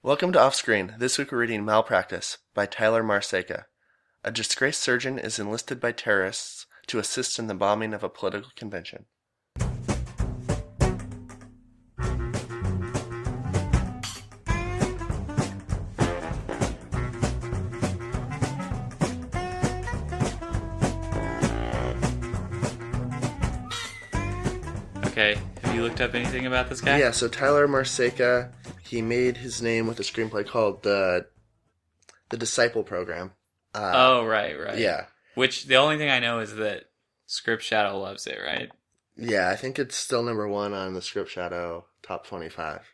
Welcome to Offscreen. This week we're reading Malpractice by Tyler Marceca. A disgraced surgeon is enlisted by terrorists to assist in the bombing of a political convention. Okay, have you looked up anything about this guy? Yeah, so Tyler Marceca, he made his name with a screenplay called The Disciple Program. Right. Yeah. Which, the only thing I know is that Script Shadow loves it, right? Yeah, I think it's still number one on the Script Shadow Top 25.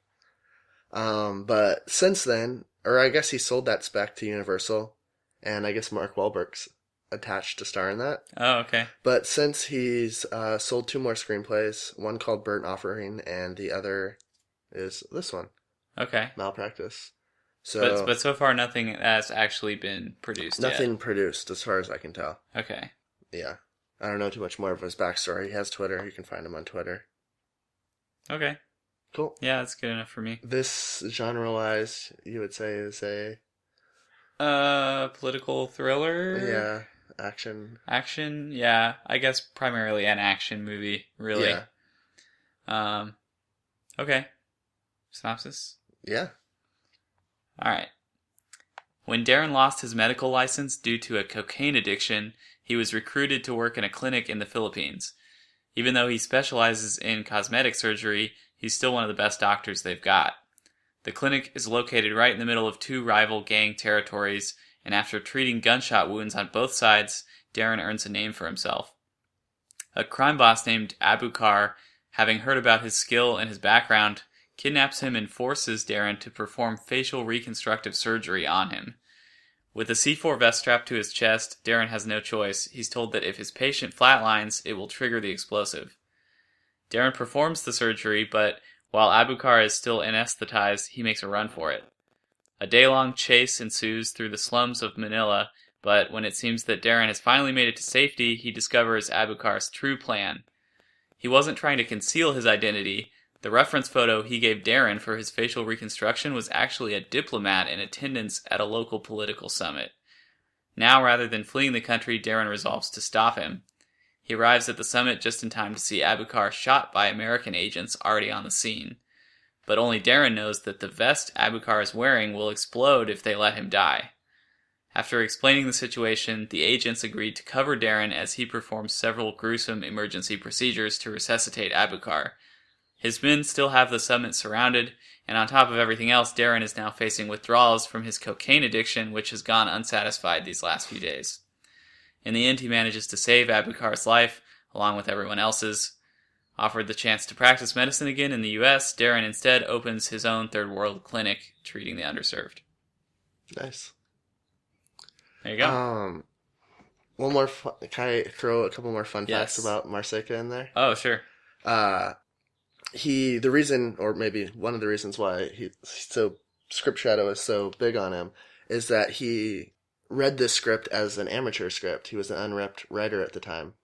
But since then, or I guess he sold that spec to Universal, and I guess Mark Wahlberg's attached to star in that. Oh, okay. But since he's sold two more screenplays, one called Burnt Offering, and the other is this one, Okay. Malpractice. So, But so far nothing has actually been produced nothing produced, as far as I can tell. yet. Okay. Yeah. I don't know too much more of his backstory. He has Twitter. You can find him on Twitter. Okay. Cool. Yeah, that's good enough for me. This, genre-wise, you would say is a... Political thriller? Yeah, action. Action? Yeah, I guess primarily an action movie, really. Yeah. Okay. Synopsis? Yeah. Alright. When Darren lost his medical license due to a cocaine addiction, he was recruited to work in a clinic in the Philippines. Even though he specializes in cosmetic surgery, he's still one of the best doctors they've got. The clinic is located right in the middle of two rival gang territories, and after treating gunshot wounds on both sides, Darren earns a name for himself. A crime boss named Abu Kar, having heard about his skill and his background, kidnaps him and forces Darren to perform facial reconstructive surgery on him. With a C4 vest strapped to his chest, Darren has no choice. He's told that if his patient flatlines, it will trigger the explosive. Darren performs the surgery, but while Abukar is still anesthetized, he makes a run for it. A day-long chase ensues through the slums of Manila, but when it seems that Darren has finally made it to safety, he discovers Abukar's true plan. He wasn't trying to conceal his identity. The reference photo he gave Darren for his facial reconstruction was actually a diplomat in attendance at a local political summit. Now, rather than fleeing the country, Darren resolves to stop him. He arrives at the summit just in time to see Abukar shot by American agents already on the scene. But only Darren knows that the vest Abukar is wearing will explode if they let him die. After explaining the situation, the agents agreed to cover Darren as he performs several gruesome emergency procedures to resuscitate Abukar. His men still have the summit surrounded, and on top of everything else, Darren is now facing withdrawals from his cocaine addiction, which has gone unsatisfied these last few days. In the end, he manages to save Abukar's life, along with everyone else's. Offered the chance to practice medicine again in the U.S., Darren instead opens his own third world clinic, treating the underserved. Nice. There you go. One more can I throw a couple more fun Yes. facts about Marceca in there? Oh, sure. The reason, or maybe one of the reasons why Script Shadow is so big on him, is that he read this script as an amateur script. He was an unrepped writer at the time.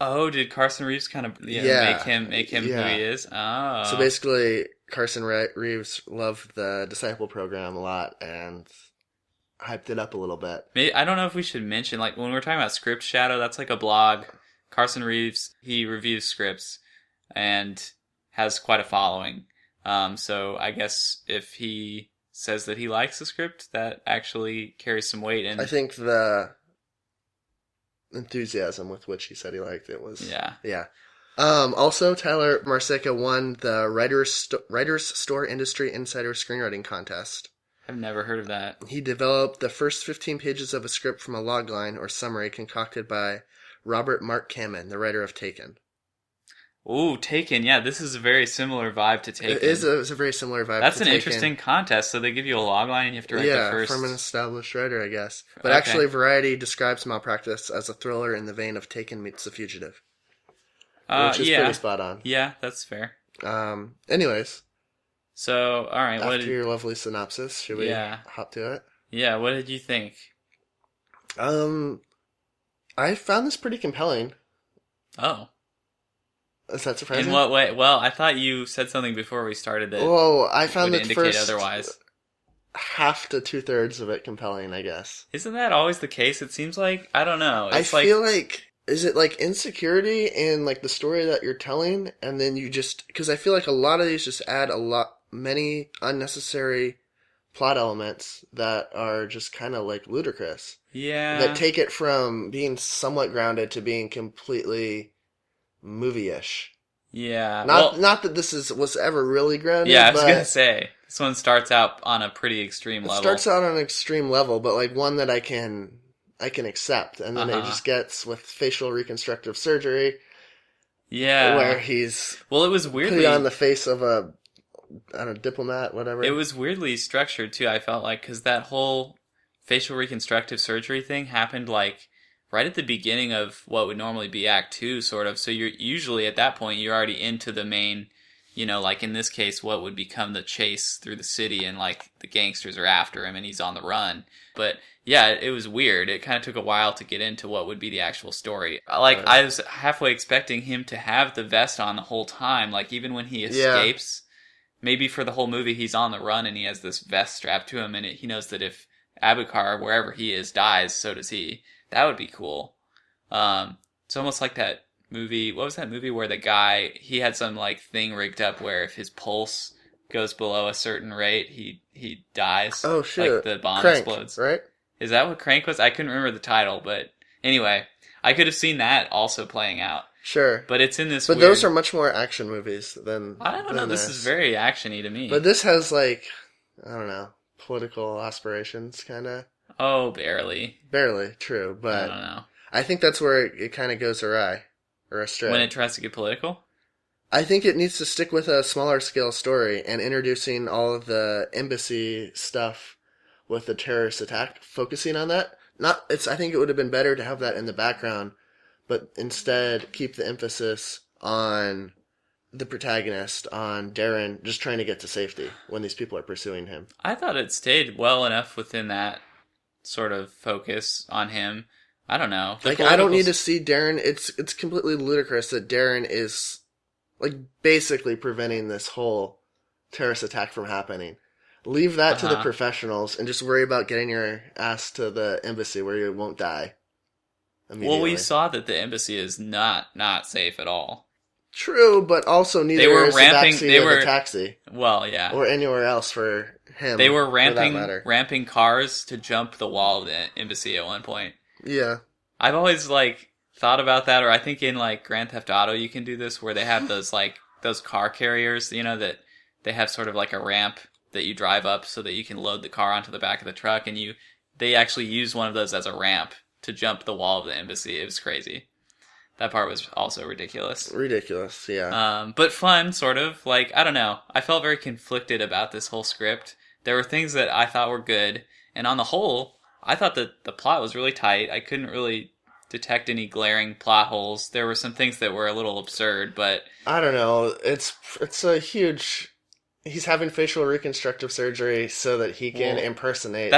Oh, did Carson Reeves kind of make him Yeah. who he is? Oh. So basically, Carson Reeves loved the Disciple Program a lot and hyped it up a little bit. Maybe, I don't know if we should mention, like, when we're talking about Script Shadow, that's like a blog. Carson Reeves, he reviews scripts and has quite a following. So I guess if he says that he likes a script, that actually carries some weight. And I think the enthusiasm with which he said he liked it was... Yeah. Also, Tyler Marceca won the Writers Store Industry Insider Screenwriting Contest. I've never heard of that. He developed the first 15 pages of a script from a logline or summary concocted by Robert Mark Kamen, the writer of Taken. Ooh, Taken. Yeah, this is a very similar vibe to Taken. It's a very similar vibe That's to an Taken. interesting contest. So they give you a logline and you have to write the first... from an established writer, I guess. But Okay. actually, Variety describes Malpractice as a thriller in the vein of Taken meets The Fugitive. Which is pretty spot on. Yeah, that's fair. Anyways. So, alright. After your lovely synopsis, should we hop to it? Yeah, what did you think? I found this pretty compelling. Oh. Is that surprising? In what way? Well, I thought you said something before we started that I found would that indicate first, otherwise. half to 2/3 of it compelling, I guess. Isn't that always the case? It seems like, I don't know. I It's like, feel like, is it like insecurity in like the story that you're telling, and then you just, because I feel like a lot of these just add many unnecessary plot elements that are just kind of like ludicrous. yeah. That take it from being somewhat grounded to being completely movie-ish. Yeah. Not that was ever really grounded. Yeah, I was but gonna say this one starts out on a pretty extreme it level. starts out on an extreme level, but like one that I can accept, and then it just gets with facial reconstructive surgery. Yeah, where he's it was weirdly put on the face of a diplomat, whatever. It was weirdly structured too. I felt like because that whole facial reconstructive surgery thing happened like right at the beginning of what would normally be Act 2, sort of. So you're usually at that point you're already into the main, like in this case, what would become the chase through the city, and like the gangsters are after him and he's on the run. But yeah, it was weird. It kind of took a while to get into what would be the actual story. Like I was halfway expecting him to have the vest on the whole time. Like even when he escapes, maybe for the whole movie he's on the run and he has this vest strapped to him, and he knows that if Abukar, wherever he is, dies, so does he. That would be cool. It's almost like that movie. What was that movie where the guy, he had some like thing rigged up where if his pulse goes below a certain rate, he dies. Oh shit! Like the bomb Crank, explodes. Right? Is that what Crank was? I couldn't remember the title, but anyway, I could have seen that also playing out. Sure. But it's in this. But weird... those are much more action movies than. I don't know. This is very actiony to me. But this has like, I don't know, political aspirations, kind of. Oh, barely. Barely, true, but I don't know. I think that's where it kind of goes awry, or astray. When it tries to get political? I think it needs to stick with a smaller scale story and introducing all of the embassy stuff with the terrorist attack, focusing on that. I think it would have been better to have that in the background, but instead keep the emphasis on the protagonist, on Darren, just trying to get to safety when these people are pursuing him. I thought it stayed well enough within that sort of focus on him. I don't know. I don't need to see Darren. It's completely ludicrous that Darren is like basically preventing this whole terrorist attack from happening. Leave that to the professionals and just worry about getting your ass to the embassy where you won't die immediately. Well, we saw that the embassy is not safe at all. True, but also neither is the backseat or the taxi. Well, yeah. Or anywhere else for him. They were ramping cars to jump the wall of the embassy at one point. Yeah. I've always, thought about that, or I think in, Grand Theft Auto you can do this, where they have those, those car carriers, that they have sort of like a ramp that you drive up so that you can load the car onto the back of the truck, and they actually use one of those as a ramp to jump the wall of the embassy. It was crazy. That part was also ridiculous. Ridiculous, yeah. But fun, sort of. I don't know. I felt very conflicted about this whole script. There were things that I thought were good, and on the whole, I thought that the plot was really tight. I couldn't really detect any glaring plot holes. There were some things that were a little absurd, but... I don't know. It's a huge... He's having facial reconstructive surgery so that he can impersonate...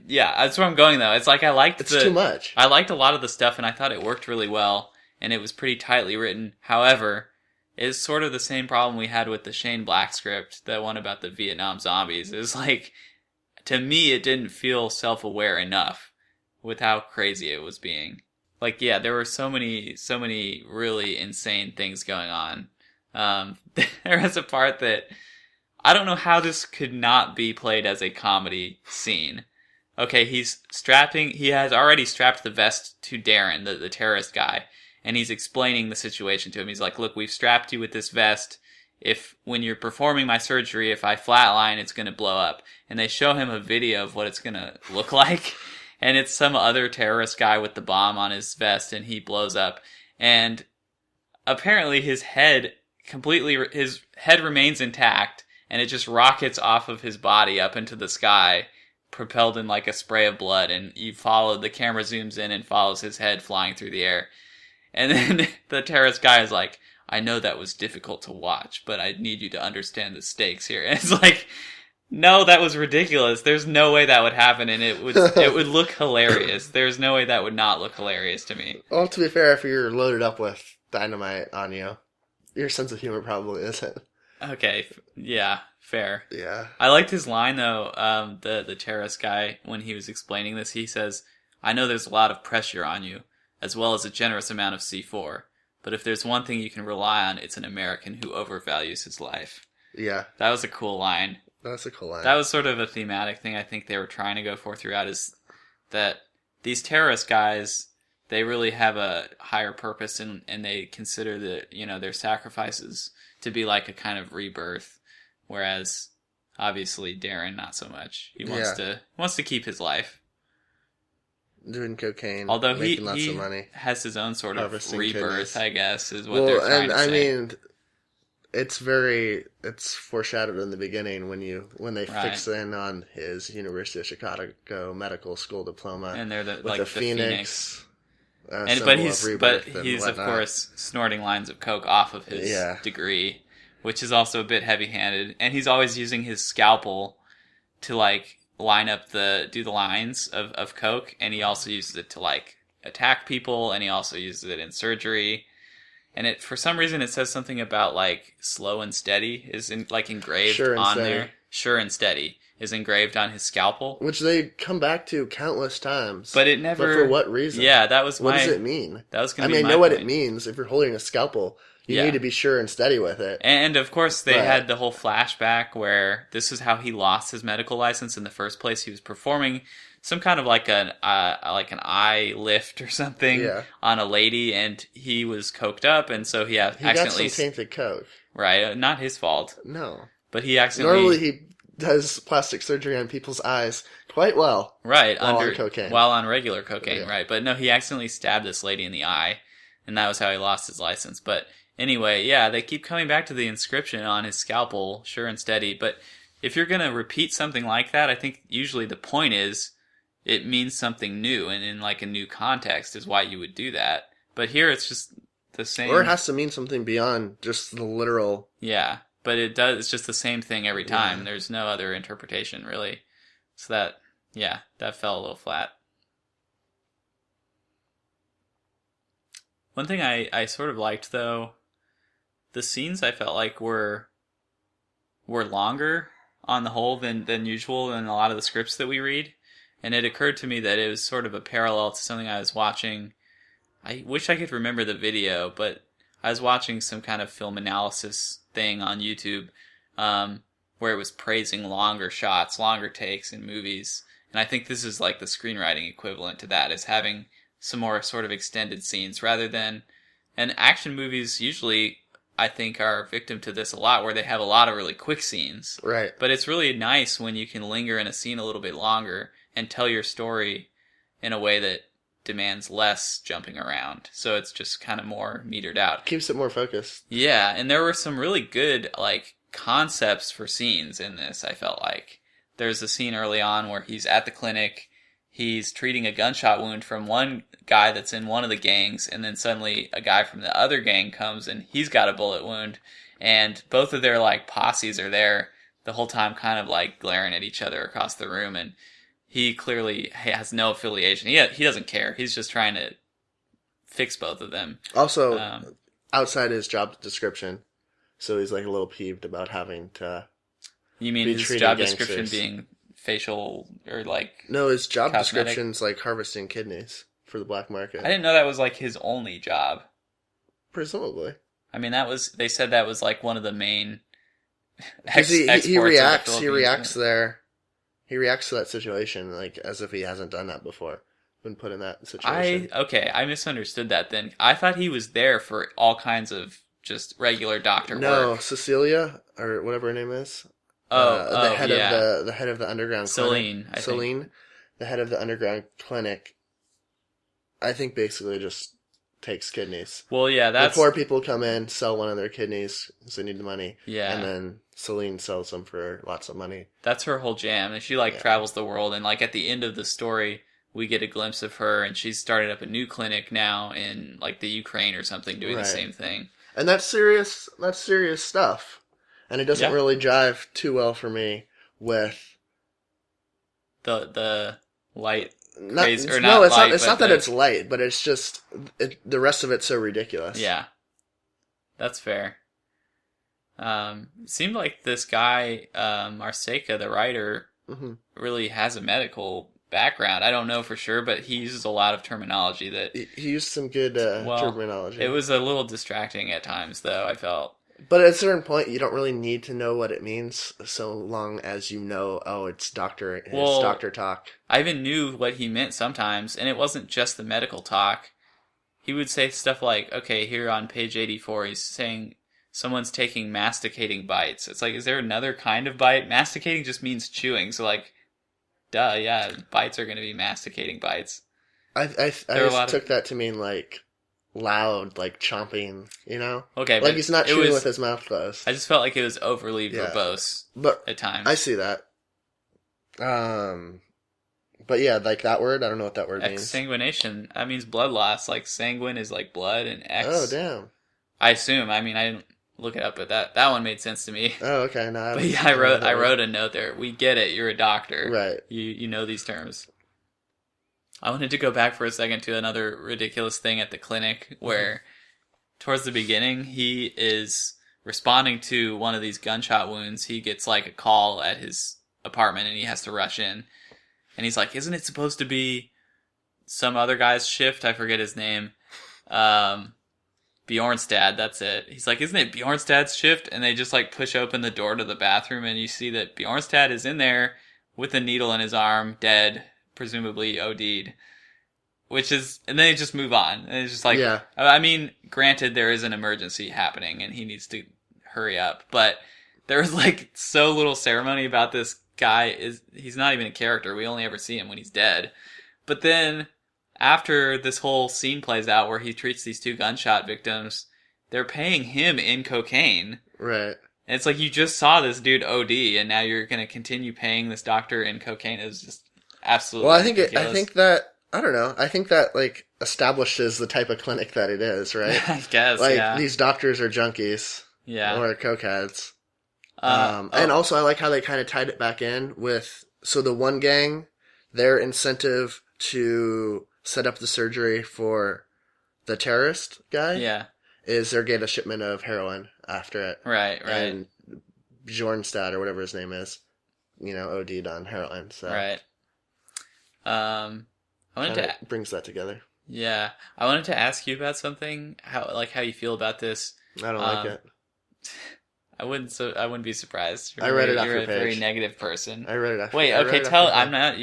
Yeah, that's where I'm going, though. It's It's too much. I liked a lot of the stuff, and I thought it worked really well, and it was pretty tightly written. However, it's sort of the same problem we had with the Shane Black script, that one about the Vietnam zombies. It's to me, it didn't feel self-aware enough with how crazy it was being. There were so many really insane things going on. There was a part that, I don't know how this could not be played as a comedy scene. Okay, he has already strapped the vest to Darren, the terrorist guy, and he's explaining the situation to him. He's like, look, we've strapped you with this vest. When you're performing my surgery, if I flatline, it's going to blow up. And they show him a video of what it's going to look like, and it's some other terrorist guy with the bomb on his vest, and he blows up. And apparently his head remains intact, and it just rockets off of his body up into the sky, propelled in a spray of blood, and the camera zooms in and follows his head flying through the air. And then the terrorist guy is like, I know that was difficult to watch, but I need you to understand the stakes here. And it's no, that was ridiculous. There's no way that would happen, and it would look hilarious. There's no way that would not look hilarious to me. Well, to be fair, if you're loaded up with dynamite on you, your sense of humor probably isn't. Okay, yeah, Fair. Yeah. I liked his line, though, the terrorist guy, when he was explaining this. He says, I know there's a lot of pressure on you, as well as a generous amount of C4. But if there's one thing you can rely on, it's an American who overvalues his life. Yeah. That was a cool line. That's a cool line. That was sort of a thematic thing I think they were trying to go for throughout, is that these terrorist guys, they really have a higher purpose, and they consider their sacrifices to be like a kind of rebirth, whereas obviously Darren not so much. He wants to keep his life. Doing cocaine, although making lots he of money, has his own sort of rebirth, kidneys. I guess, is what they're trying to say. I mean, it's foreshadowed in the beginning when they fix in on his University of Chicago medical school diploma, and they're with the phoenix. But he's of course snorting lines of coke off of his degree, which is also a bit heavy-handed, and he's always using his scalpel to line up do the lines of coke, and he also uses it to attack people, and he also uses it in surgery. And for some reason it says something about slow and steady is engraved on there. Sure and steady is engraved on his scalpel, which they come back to countless times. But it never. But for what reason? Yeah, that was what does it mean? That was going to be my I know point. what it means. If you're holding a scalpel, you need to be sure and steady with it. And of course, they had the whole flashback where this is how he lost his medical license in the first place. He was performing some kind of an eye lift or something on a lady, and he was coked up, and so he accidentally got some tainted coke. Right, not his fault. No, but he accidentally. Normally, he does plastic surgery on people's eyes quite well. Right, on cocaine. While on regular cocaine, right? But no, he accidentally stabbed this lady in the eye, and that was how he lost his license. But anyway, they keep coming back to the inscription on his scalpel, sure and steady. But if you're going to repeat something like that, I think usually the point is it means something new, and in a new context is why you would do that. But here it's just the same. Or it has to mean something beyond just the literal. Yeah, but it does. It's just the same thing every time. There's no other interpretation, really. So that fell a little flat. One thing I sort of liked, though, the scenes I felt like were longer on the whole than usual in a lot of the scripts that we read. And it occurred to me that it was sort of a parallel to something I was watching. I wish I could remember the video, but I was watching some kind of film analysis thing on YouTube where it was praising longer shots, longer takes in movies. And I think this is the screenwriting equivalent to that, is having some more sort of extended scenes rather than... And action movies usually, I think, are victim to this a lot, where they have a lot of really quick scenes. Right. But it's really nice when you can linger in a scene a little bit longer and tell your story in a way that demands less jumping around. So it's just kind of more metered out. Keeps it more focused. Yeah, and there were some really good, concepts for scenes in this, I felt like. There's a scene early on where he's at the clinic, he's treating a gunshot wound from one guy that's in one of the gangs, and then suddenly a guy from the other gang comes and he's got a bullet wound, and both of their, posses are there the whole time, kind of, glaring at each other across the room, and he clearly has no affiliation. He doesn't care. He's just trying to fix both of them. Also, outside his job description, so he's a little peeved about having to. You mean his job description being facial or No, his job cosmetic? description's harvesting kidneys for the black market. I didn't know that was his only job. Presumably. I mean, they said that was one of the main. He reacts there. He reacts to that situation as if he hasn't done that before, been put in that situation. I misunderstood that then. I thought he was there for all kinds of just regular doctor work. No, Cecilia, or whatever her name is. The head of the underground Celine, clinic. Celine, the head of the underground clinic, I think basically just takes kidneys. Well, yeah, the poor people come in, sell one of their kidneys because they need the money. Yeah. And then Celine sells them for lots of money. That's her whole jam. And she travels the world, and at the end of the story, we get a glimpse of her, and she's started up a new clinic now in the Ukraine or something, doing the same thing. And that's serious stuff. And it doesn't really jive too well for me with the light. It's not that it's light, but it's just the rest of it's so ridiculous. Yeah, that's fair. It seemed like this guy, Marceca, the writer, Hmm. really has a medical background. I don't know for sure, but he uses a lot of terminology that, He used some good well, terminology. it was a little distracting at times, though, I felt. But at a certain point, you don't really need to know what it means, so long as you know, oh, it's doctor talk. I even knew what he meant sometimes, and it wasn't just the medical talk. He would say stuff like, okay, here on page 84, he's saying someone's taking masticating bites. It's like, is there another kind of bite? Masticating just means chewing, so like, duh, yeah, bites are going to be masticating bites. I took that to mean like loud, like chomping, Okay, like but he's not it chewing was, with his mouth closed. I just felt like it was overly Yeah. verbose But at times. I see that. But yeah, like that word, I don't know what that word means. Exsanguination, that means blood loss. Like sanguine is like blood, and X. Oh, damn. I assume. I mean, I didn't look it up, but that one made sense to me. Oh, okay. No, But yeah, I wrote a note there. We get it. You're a doctor. Right. You know these terms. I wanted to go back for a second to another ridiculous thing at the clinic where towards the beginning he is responding to one of these gunshot wounds. He gets like a call at his apartment and he has to rush in. And he's like, isn't it supposed to be some other guy's shift? I forget his name. Bjornstad, that's it. He's like, isn't it Bjornstad's shift? And they just like push open the door to the bathroom and you see that Bjornstad is in there with a needle in his arm, dead, presumably OD'd. Which is, and then they just move on. And it's just like, yeah. I mean, granted there is an emergency happening and he needs to hurry up, but there was like so little ceremony about this guy. He's not even a character. We only ever see him when he's dead. But then after this whole scene plays out where he treats these two gunshot victims, they're paying him in cocaine. Right. And it's like you just saw this dude OD and now you're going to continue paying this doctor in cocaine. It's just absolutely ridiculous. I think that, I don't know, I think that like establishes the type of clinic that it is, right? I guess, like, yeah. These doctors are junkies. Yeah. Or cokeheads. And also I like how they kind of tied it back in with, so the one gang, their incentive to set up the surgery for the terrorist guy is they'll get a shipment of heroin after it. Right. And Bjornstad, or whatever his name is, OD'd on heroin. So. Right. I wanted to brings that together. Yeah. I wanted to ask you about something, how you feel about this. I don't like it. I wouldn't be surprised. I read it off your page. You're a very negative person. I read it off. Wait, okay, I'm not.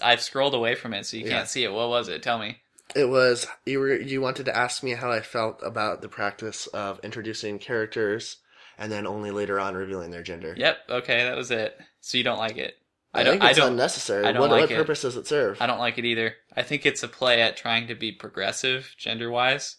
I've scrolled away from it, so you can't see it. What was it? Tell me. It was you wanted to ask me how I felt about the practice of introducing characters and then only later on revealing their gender. Yep. Okay, that was it. So you don't like it? I think it's unnecessary. What purpose does it serve? I don't like it either. I think it's a play at trying to be progressive gender-wise,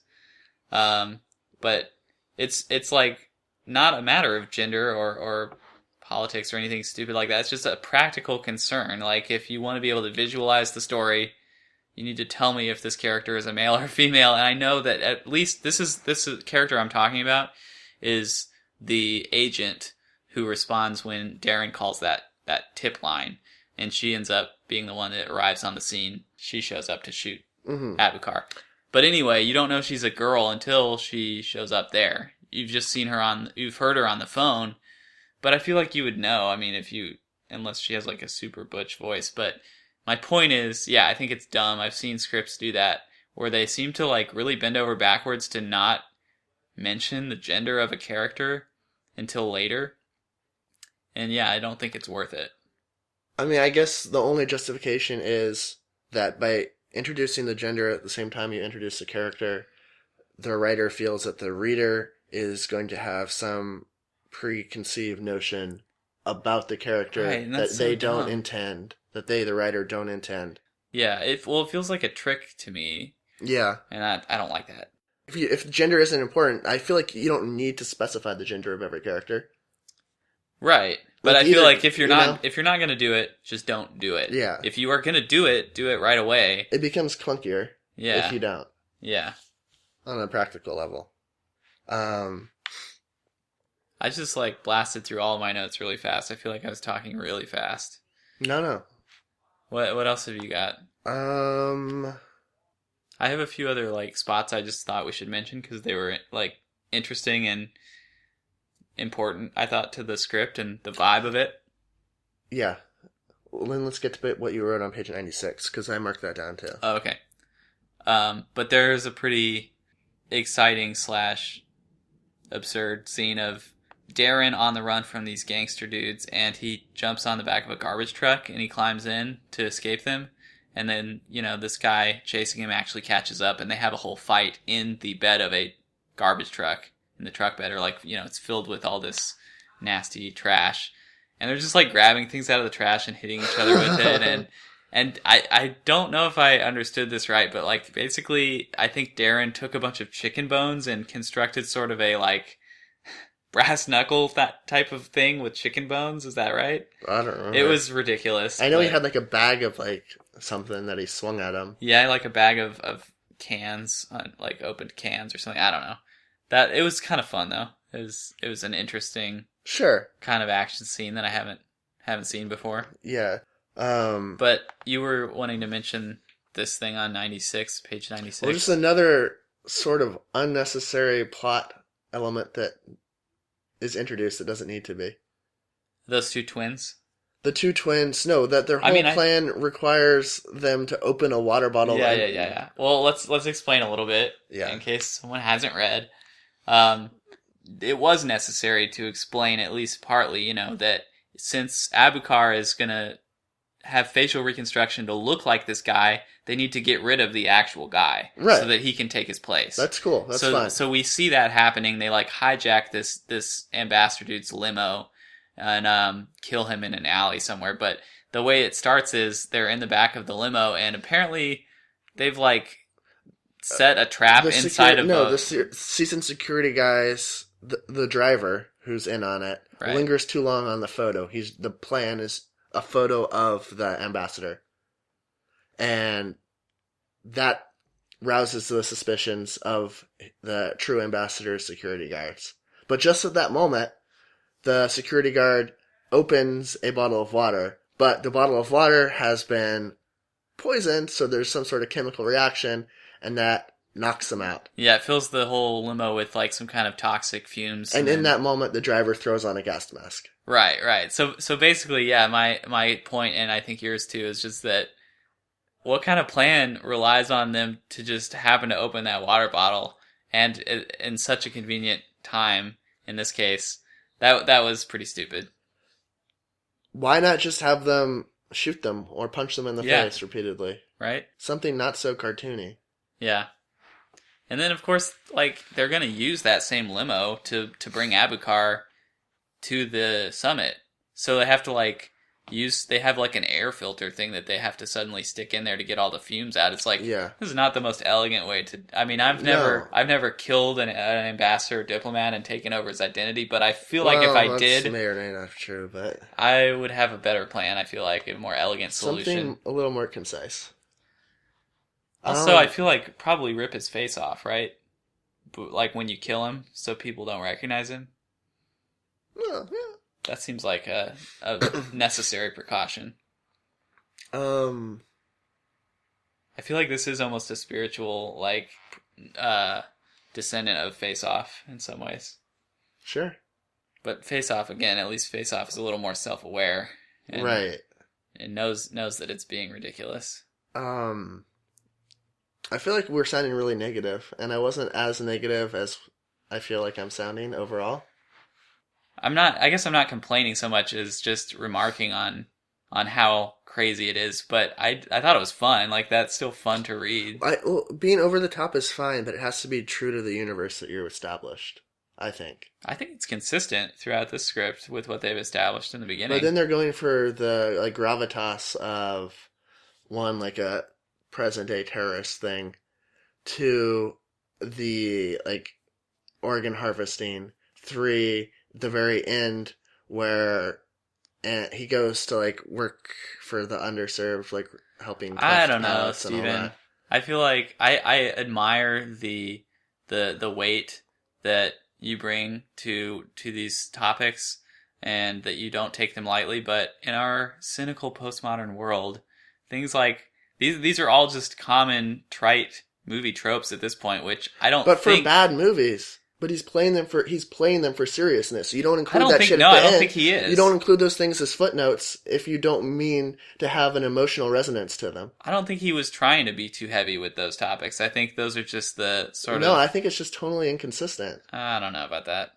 but it's like not a matter of gender or politics or anything stupid like that. It's just a practical concern. Like, if you want to be able to visualize the story, you need to tell me if this character is a male or female. And I know that at least this character I'm talking about is the agent who responds when Darren calls that tip line, and she ends up being the one that arrives on the scene. She shows up to shoot Abukar. But anyway, you don't know she's a girl until she shows up there. You've just seen her you've heard her on the phone, but I feel like you would know. I mean, unless she has like a super butch voice. But my point is, I think it's dumb. I've seen scripts do that where they seem to like really bend over backwards to not mention the gender of a character until later. And I don't think it's worth it. I mean, I guess the only justification is that by introducing the gender at the same time you introduce the character, the writer feels that the reader is going to have some preconceived notion about the character that they don't intend, that they, the writer, don't intend. Yeah, it feels like a trick to me. Yeah. And I don't like that. If gender isn't important, I feel like you don't need to specify the gender of every character. Right. But I feel like if you're not going to do it, just don't do it. Yeah. If you are going to do it right away. It becomes clunkier if you don't. Yeah. On a practical level. I just like blasted through all of my notes really fast. I feel like I was talking really fast. No. What else have you got? I have a few other like spots I just thought we should mention because they were like interesting and important, I thought, to the script and the vibe of it. Yeah. Well, then let's get to what you wrote on page 96, because I marked that down too. Oh, okay. But there's a pretty exciting / absurd scene of Darren on the run from these gangster dudes, and he jumps on the back of a garbage truck and he climbs in to escape them. And then, this guy chasing him actually catches up, and they have a whole fight in the bed of a garbage truck, in the truck bed, or it's filled with all this nasty trash. And they're just grabbing things out of the trash and hitting each other with it. And I don't know if I understood this right, but basically I think Darren took a bunch of chicken bones and constructed sort of a brass knuckle, that type of thing with chicken bones. Is that right? I don't remember. It was ridiculous. I know he had a bag of something that he swung at him. Yeah, a bag of cans, opened cans or something. I don't know. It was kind of fun though. It was an interesting kind of action scene that I haven't seen before. Yeah. But you were wanting to mention this thing on 96, page 96. Well, just another sort of unnecessary plot element that is introduced that doesn't need to be. Those two twins? The two twins, no, that their whole plan requires them to open a water bottle. Yeah. Well, let's explain a little bit, in case someone hasn't read. It was necessary to explain, at least partly, that since Abukar is going to have facial reconstruction to look like this guy, they need to get rid of the actual guy, right, so that he can take his place. That's cool. That's fine. So we see that happening. They hijack this ambassador dude's limo and kill him in an alley somewhere. But the way it starts is they're in the back of the limo, and apparently they've set a trap inside of the seasoned security guys. The driver who's in on it lingers too long on the photo. The plan is a photo of the ambassador, and that rouses the suspicions of the true ambassador's security guards. But just at that moment, the security guard opens a bottle of water, but the bottle of water has been poisoned, so there's some sort of chemical reaction, and that knocks them out. Yeah, it fills the whole limo with some kind of toxic fumes. And in that moment, the driver throws on a gas mask. Right. So basically, yeah, my point, and I think yours too, is just that what kind of plan relies on them to just happen to open that water bottle, and in such a convenient time, in this case, that was pretty stupid. Why not just have them shoot them or punch them in the face repeatedly? Right. Something not so cartoony. Yeah. And then, of course, they're going to use that same limo to bring Abukar to the summit. So they have to, they have, an air filter thing that they have to suddenly stick in there to get all the fumes out. It's this is not the most elegant way to... I mean, I've never killed an ambassador or diplomat and taken over his identity, but I feel if I did... may or may not be true, but... I would have a better plan, I feel a more elegant solution. Something a little more concise. Also, I feel probably rip his face off, right? When you kill him, so people don't recognize him. Well, yeah. That seems like a necessary precaution. I feel this is almost a spiritual, descendant of Face Off in some ways. Sure. But Face Off, again, at least Face Off is a little more self-aware. Right. And knows that it's being ridiculous. I feel we're sounding really negative, and I wasn't as negative as I feel I'm sounding overall. I guess I'm not complaining so much as just remarking on how crazy it is, but I thought it was fun. That's still fun to read. Being over the top is fine, but it has to be true to the universe that you've established, I think. I think it's consistent throughout the script with what they've established in the beginning. But then they're going for the gravitas of one, a present-day terrorist thing, to the, organ harvesting, 3, the very end, where he goes to, work for the underserved, helping... I don't know, Steven. I feel I admire the weight that you bring to these topics, and that you don't take them lightly, but in our cynical postmodern world, things these are all just common, trite movie tropes at this point, which I don't think... But for bad movies. But he's playing them for seriousness. You don't I include don't that think, shit no, at the I don't end. think he is. You don't include those things as footnotes if you don't mean to have an emotional resonance to them. I don't think he was trying to be too heavy with those topics. I think those are just the sort of... No, I think it's just totally inconsistent. I don't know about that.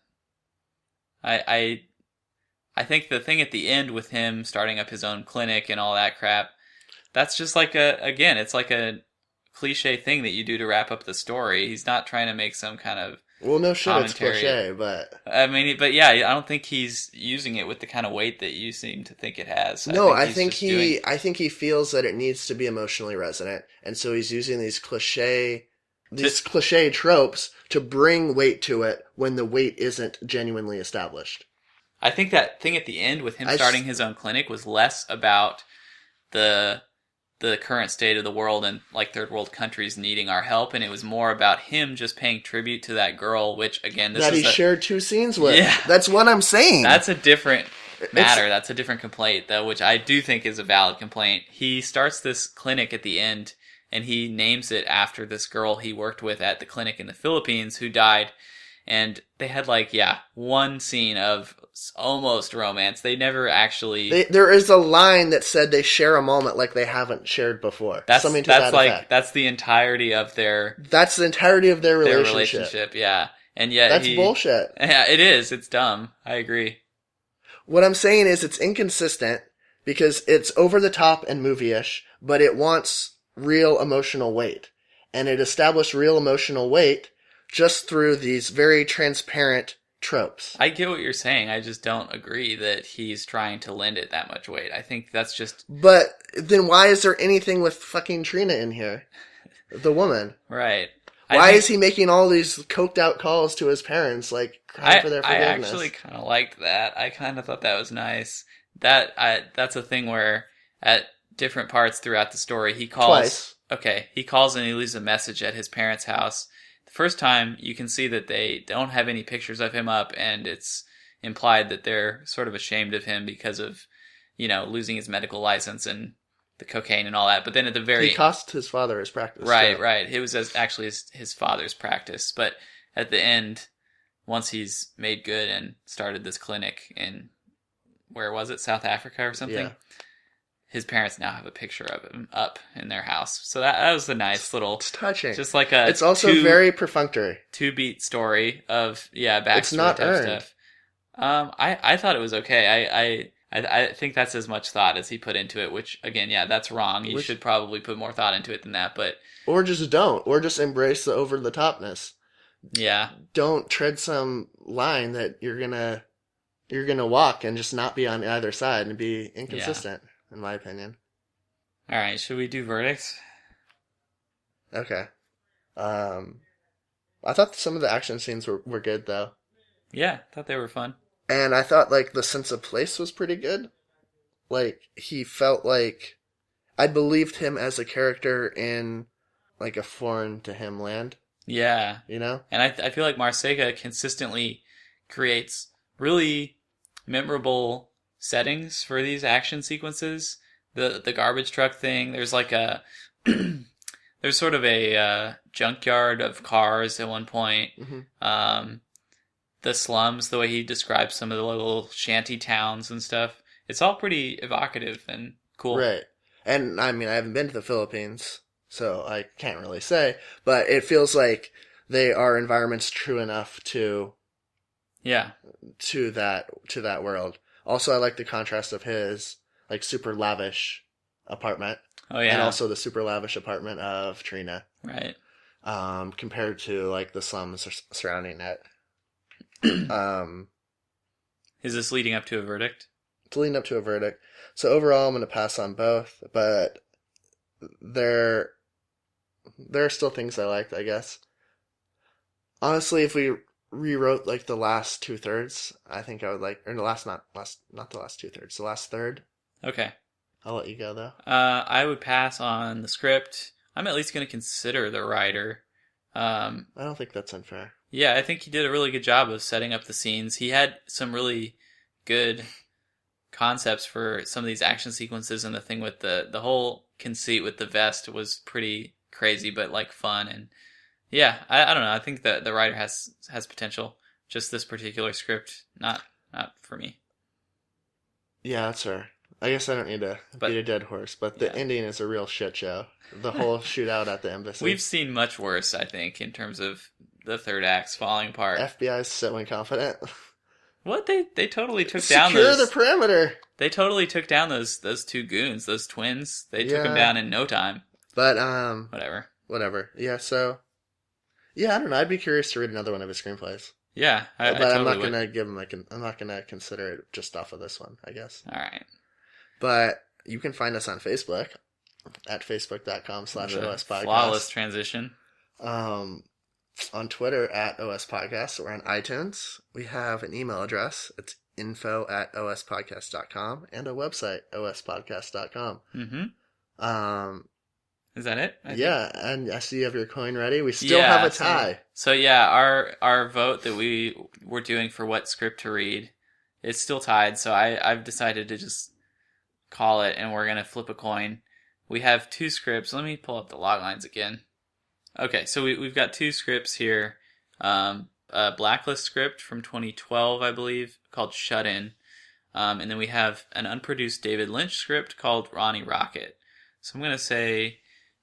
I think the thing at the end with him starting up his own clinic and all that crap, that's just like it's like a cliche thing that you do to wrap up the story. He's not trying to make some kind of Well, no shit, commentary. it's cliche, but... I mean, but yeah, I don't think he's using it with the kind of weight that you seem to think it has. No, I think he feels that it needs to be emotionally resonant, and so he's using these cliche tropes to bring weight to it when the weight isn't genuinely established. I think that thing at the end with him starting his own clinic was less about the current state of the world and like third world countries needing our help, and it was more about him just paying tribute to that girl, which again, shared 2 scenes with. Yeah. That's what I'm saying. That's a different matter. That's a different complaint, though, which I do think is a valid complaint. He starts this clinic at the end, and he names it after this girl he worked with at the clinic in the Philippines who died. And they had one scene of almost romance. They never actually... There is a line that said they share a moment like they haven't shared before. That's effect. That's the entirety of their... That's the entirety of their relationship. Yeah. And yet that's bullshit. Yeah, it is. It's dumb. I agree. What I'm saying is it's inconsistent because it's over the top and movie-ish, but it wants real emotional weight. And it established real emotional weight just through these very transparent tropes. I get what you're saying. I just don't agree that he's trying to lend it that much weight. I think that's just... But then why is there anything with fucking Trina in here? The woman. Right. Why is he making all these coked out calls to his parents, like crying for their forgiveness? I actually kind of liked that. I kind of thought that was nice. That's a thing where at different parts throughout the story, he calls... Twice. Okay, he calls and he leaves a message at his parents' house. The first time, you can see that they don't have any pictures of him up, and it's implied that they're sort of ashamed of him because of, losing his medical license and the cocaine and all that. But then at the very... He cost his father his practice. Right. It was actually his father's practice. But at the end, once he's made good and started this clinic in, where was it, South Africa or something? Yeah. His parents now have a picture of him up in their house. So that was a nice little... It's touching. Just like it's also very perfunctory. 2-beat story of, backstory it's not type earned. stuff. I thought it was okay. I think that's as much thought as he put into it, which, again, that's wrong. You should probably put more thought into it than that, but... Or just don't. Or just embrace the over-the-topness. Yeah. Don't tread some line that you're gonna walk and just not be on either side and be inconsistent. Yeah. In my opinion. All right, should we do verdicts? Okay. I thought some of the action scenes were good, though. Yeah, I thought they were fun. And I thought, the sense of place was pretty good. He felt like I believed him as a character in, a foreign-to-him land. Yeah. And I feel like Marceca consistently creates really memorable settings for these action sequences. The garbage truck thing, there's there's sort of a junkyard of cars at one point. Mm-hmm. The slums, the way he describes some of the little shanty towns and stuff, it's all pretty evocative and cool. Right. And I mean, I haven't been to the Philippines, so I can't really say, but it feels like they are environments true enough to that world. Also, I like the contrast of his, super lavish apartment. Oh, yeah. And also the super lavish apartment of Trina. Right. Compared to, the slums surrounding it. Is this leading up to a verdict? It's leading up to a verdict. So overall, I'm going to pass on both, but there are still things I liked, I guess. Honestly, if we rewrote the last 2/3, I think I would like, or not the last 2/3, the last third. Okay. I'll let you go though. I would pass on the script. I'm at least going to consider the writer. I don't think that's unfair. Yeah, I think he did a really good job of setting up the scenes. He had some really good concepts for some of these action sequences, and the thing with the whole conceit with the vest was pretty crazy, but fun, and Yeah, I don't know. I think that the writer has potential. Just this particular script, not for me. Yeah, that's fair. I guess I don't need to But beat a dead horse, but the yeah. ending is a real shit show. The whole shootout at the embassy. We've seen much worse, I think, in terms of the third act's falling apart. FBI's so incompetent. What they totally took down Secure those. the perimeter. They totally took down those two goons, those twins. They took them Yeah. down in no time. But Whatever. Yeah, so yeah, I don't know. I'd be curious to read another one of his screenplays. Yeah, I But I'm totally not would. gonna give him I'm not gonna consider it just off of this one, I guess. All right. But you can find us on Facebook at facebook.com/OSPodcast. Flawless transition. On Twitter at OSPodcast. We're on iTunes. We have an email address. It's info@ospodcast.com and a website, ospodcast.com. Mm-hmm. Is that it? I think. And I see you have your coin ready. We still have a tie. So yeah, our vote that we were doing for what script to read, it's still tied. So I've decided to just call it, and we're gonna flip a coin. We have two scripts. Let me pull up the log lines again. Okay, so we've got two scripts here. A Blacklist script from 2012, I believe, called Shut In. And then we have an unproduced David Lynch script called Ronnie Rocket. So I'm going to say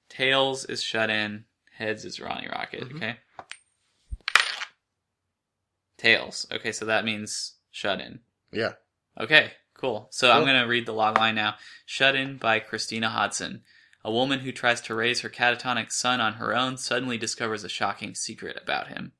Tails is Shut In, Heads is Ronnie Rocket, okay? Tails. Okay, so that means Shut In. Yeah. Okay, cool. So I'm going to read the logline now. Shut In by Christina Hodson. A woman who tries to raise her catatonic son on her own suddenly discovers a shocking secret about him.